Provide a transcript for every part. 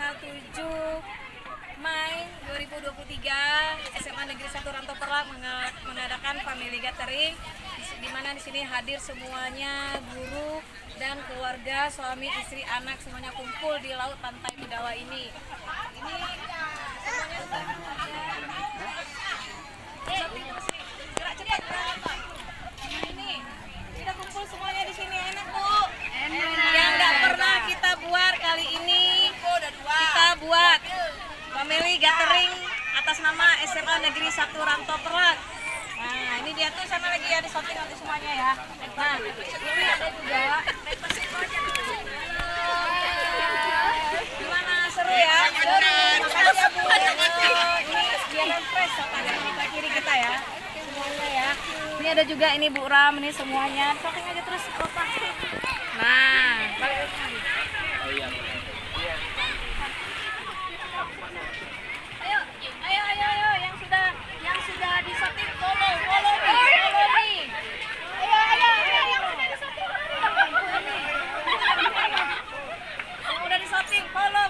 tanggal 7 Mei 2023 SMA Negeri 1 Ranto Perak mengadakan family gathering di mana di sini hadir semuanya guru dan keluarga, suami, istri, anak semuanya kumpul di Laut Pantai Bedawa ini. Ini semuanya sudah gerak cepat. Ini kita kumpul semuanya di sini, enak Bu. Yang nggak pernah kita buat kali ini kita buat family gathering atas nama SMA Negeri 1 Ranto Perak. Nah, ini dia tuh sana lagi ya di shooting nanti semuanya ya. Nah, ini ada juga. Gimana, seru ya? Seru. Makasih ya Bu. Ini biar fresh ada di kiri kita ya. Semuanya ya. Ini ada juga ini Bu Ram, ini semuanya. Shooting aja terus Bapak. Nah, balik lagi. Oh iya. Ayo yang sudah di shooting follow nih. Ayo yang sudah di shooting. Yang udah di shooting follow.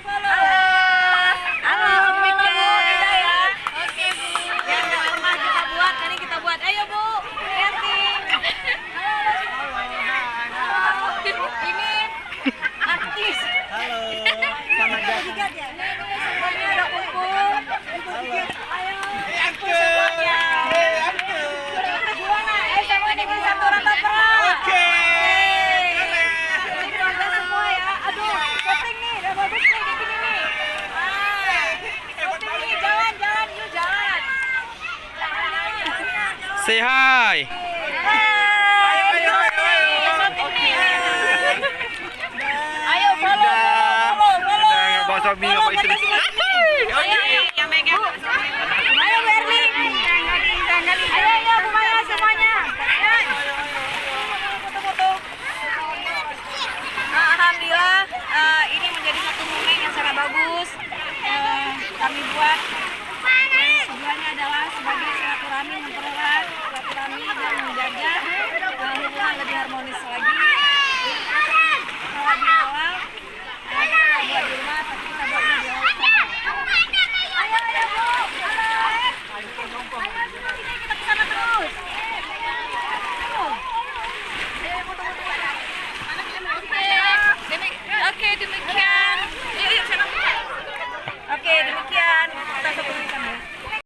Halo, Mika ya. Oke Bu. Yang nggak pernah kita buat, ini kita buat. Ayo Bu, liatin. Ini artis. Halo. Sama Jati. Semuanya udah kumpul. Ayo, kumpul semuanya. Gimana? SMA Negeri 1 Ranto Perak. Oke. Ini keluarga semua ya. Aduh, syuting nih, udah bagus nih di sini nih. Syuting nih, jalan, yuk jalan. Say hi. Ayo follow. Bawa suami bawa istri. Ayo yang megang. Ayo Berli. Ayo Bu Maya semuanya. Foto-foto. Alhamdulillah ini menjadi satu momen yang sangat bagus. Kami buat tujuannya adalah sebagai silaturahmi, mempererat silaturahmi dan menjaga hubungan lebih harmonis lagi.